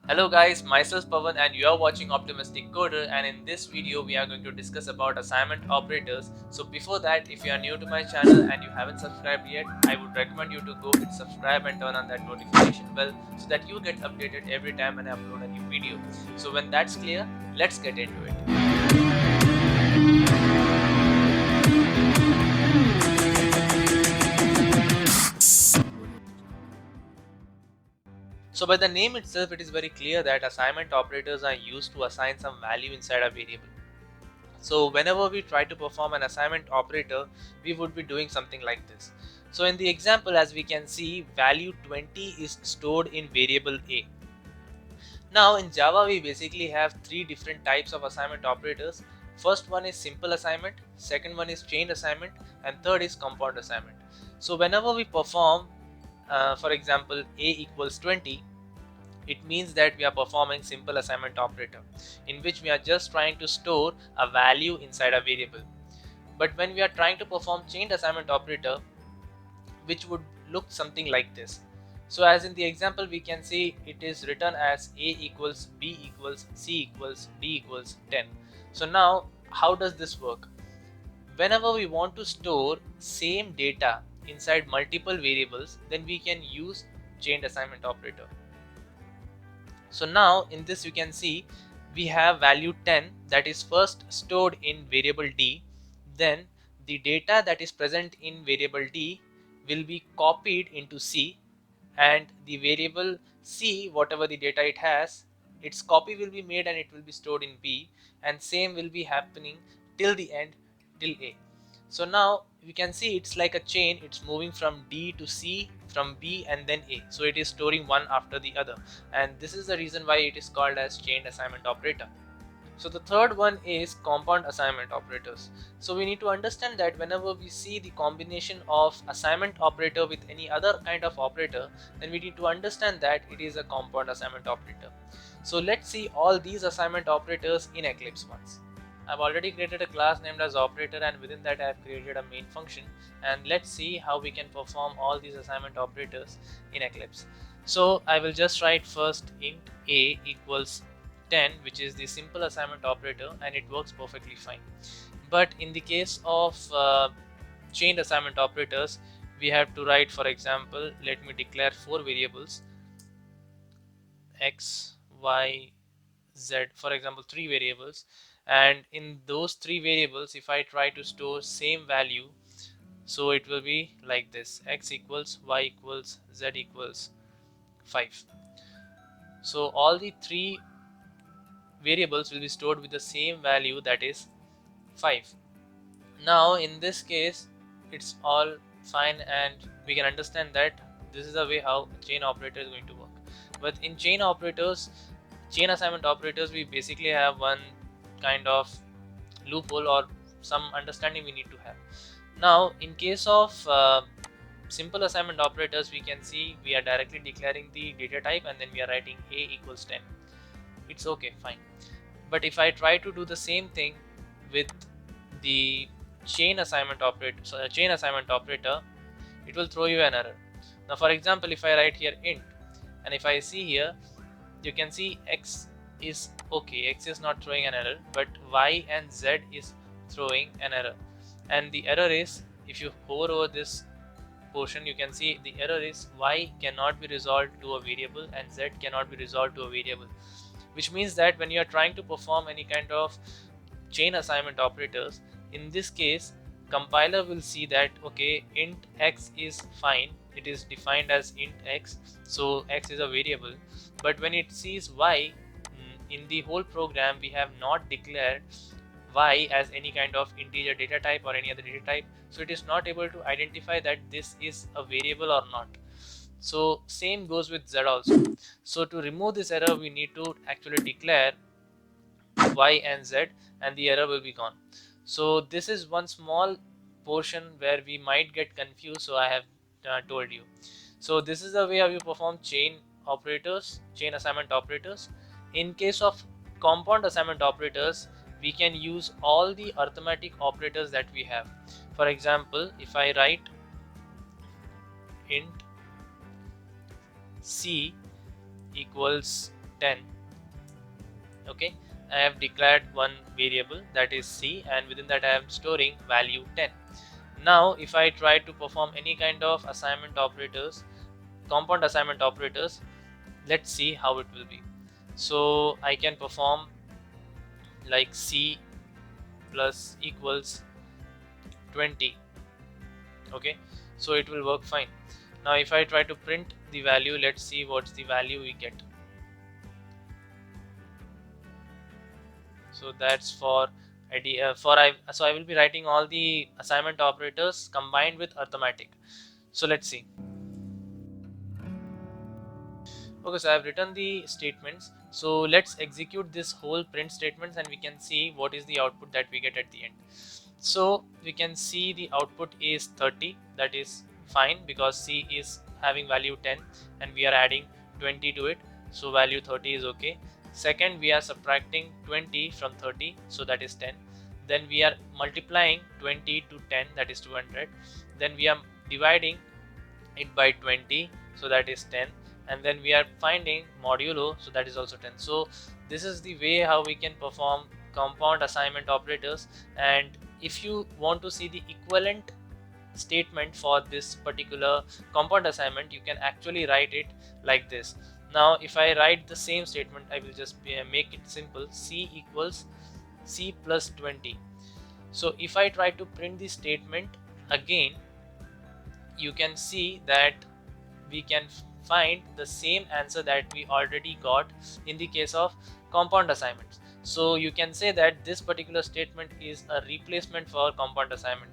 Hello guys, myself Pavan and you are watching Optimistic Coder, and in this video we are going to discuss about assignment operators. So before that, if you are new to my channel and you haven't subscribed yet, I would recommend you to go hit subscribe and turn on that notification bell so that you get updated every time when I upload a new video. So when that's clear, let's get into it. So by the name itself, it is very clear that assignment operators are used to assign some value inside a variable. So whenever we try to perform an assignment operator, we would be doing something like this. So in the example, as we can see, value 20 is stored in variable A. Now in Java, we basically have three different types of assignment operators. First one is simple assignment, second one is chain assignment, and third is compound assignment. So whenever we perform, for example, A equals 20, it means that we are performing simple assignment operator, in which we are just trying to store a value inside a variable. But when we are trying to perform chain assignment operator, which would look something like this. So as in the example, we can see it is written as A equals B equals C equals D equals 10. So now how does this work? Whenever we want to store same data inside multiple variables, then we can use chain assignment operator. So now in this you can see we have value 10 that is first stored in variable D. Then the data that is present in variable D will be copied into C, and the variable C, whatever the data it has, its copy will be made and it will be stored in B, and same will be happening till the end, till A. So now you can see it's like a chain, it's moving from D to C, from B and then A. So it is storing one after the other, and this is the reason why it is called as chain assignment operator. So the third one is compound assignment operators. So we need to understand that whenever we see the combination of assignment operator with any other kind of operator, then we need to understand that it is a compound assignment operator. So let's see all these assignment operators in Eclipse once. I've already created a class named as operator, and within that I've created a main function, and let's see how we can perform all these assignment operators in Eclipse. So I will just write first int a equals 10, which is the simple assignment operator, and it works perfectly fine. But in the case of chain assignment operators, we have to write, for example, let me declare four variables x, y, z, for example three variables, and in those three variables if I try to store same value, so it will be like this: x equals y equals z equals 5. So all the three variables will be stored with the same value, that is 5. Now in this case it's all fine, and we can understand that this is the way how chain operator is going to work. But in chain assignment operators, we basically have one kind of loophole or some understanding we need to have. Now in case of simple assignment operators, we can see we are directly declaring the data type and then we are writing a equals 10. It's okay, fine. But if I try to do the same thing with the chain assignment operator, it will throw you an error. Now for example, if I write here int, and if I see here, you can see x is okay, x is not throwing an error, but y and z is throwing an error. And the error is, if you hover over this portion, you can see the error is y cannot be resolved to a variable and z cannot be resolved to a variable, which means that when you are trying to perform any kind of chain assignment operators, in this case compiler will see that okay, int x is fine, it is defined as int x, so x is a variable. But when it sees y, in the whole program we have not declared y as any kind of integer data type or any other data type, so it is not able to identify that this is a variable or not. So same goes with z also. So to remove this error, we need to actually declare y and z, and the error will be gone. So this is one small portion where we might get confused, so I have told you. So this is the way how you perform chain assignment operators. In case of compound assignment operators, we can use all the arithmetic operators that we have. For example, if I write int c equals 10. Okay, I have declared one variable, that is C, and within that I am storing value 10. Now if I try to perform any kind of assignment operators, compound assignment operators, let's see how it will be. So I can perform like C plus equals 20. Okay, so it will work fine. Now if I try to print the value, let's see what's the value we get. So that's for idea so I will be writing all the assignment operators combined with arithmetic. So let's see. Okay, so I have written the statements. So let's execute this whole print statements and we can see what is the output that we get at the end. So we can see the output is 30. That is fine because C is having value 10 and we are adding 20 to it. So value 30 is okay. Second, we are subtracting 20 from 30. So that is 10. Then we are multiplying 20 to 10, that is 200. Then we are dividing it by 20, so that is 10, and then we are finding modulo, so that is also 10. So this is the way how we can perform compound assignment operators. And if you want to see the equivalent statement for this particular compound assignment, you can actually write it like this. Now if I write the same statement, I will just make it simple. C equals C plus 20. So if I try to print the statement again, you can see that we can find the same answer that we already got in the case of compound assignments. So you can say that this particular statement is a replacement for compound assignment.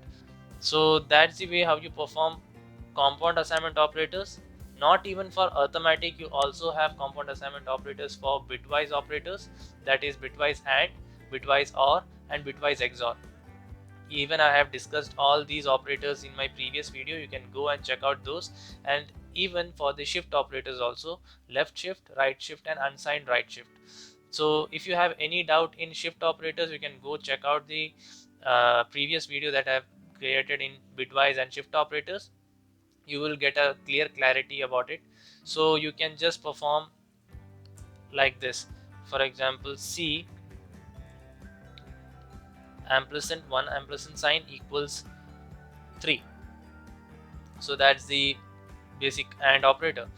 So that's the way how you perform compound assignment operators. Not even for arithmetic, you also have compound assignment operators for bitwise operators, that is bitwise AND, bitwise OR and bitwise XOR. Even I have discussed all these operators in my previous video, you can go and check out those. And even for the shift operators also, left shift, right shift and unsigned right shift. So if you have any doubt in shift operators, you can go check out the previous video that I have created in bitwise and shift operators. You will get a clear clarity about it. So you can just perform like this. For example, C ampersand 1 ampersand sign equals 3. So that's the basic AND operator.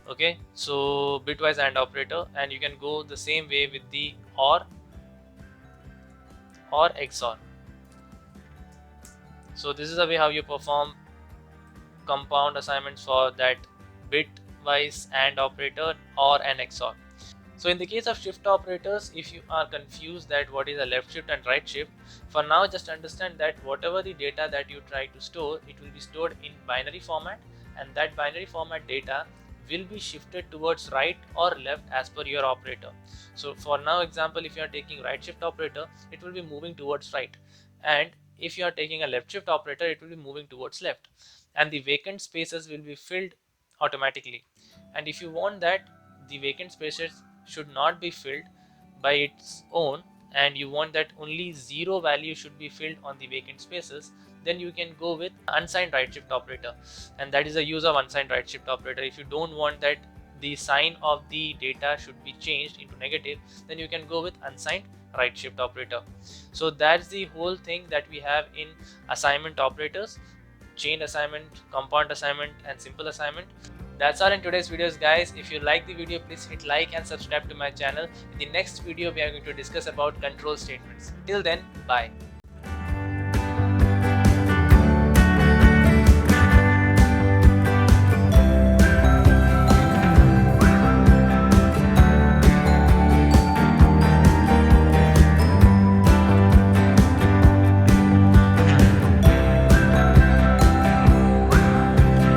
Okay, so bitwise AND operator, and you can go the same way with the OR XOR. So this is the way how you perform compound assignments for that bitwise AND operator or an XOR. So in the case of shift operators, if you are confused that what is a left shift and right shift, for now just understand that whatever the data that you try to store, it will be stored in binary format, and that binary format data will be shifted towards right or left as per your operator. So for now example, if you are taking right shift operator, it will be moving towards right, and if you are taking a left shift operator, it will be moving towards left, and the vacant spaces will be filled automatically. And if you want that the vacant spaces should not be filled by its own, and you want that only 0 value should be filled on the vacant spaces, then you can go with unsigned right shift operator, and that is the use of unsigned right shift operator. If you don't want that the sign of the data should be changed into negative, then you can go with unsigned right shift operator. So that's the whole thing that we have in assignment operators: chain assignment, compound assignment and simple assignment. That's all in today's videos, guys. If you like the video, please hit like and subscribe to my channel. In the next video we are going to discuss about control statements. Till then, bye.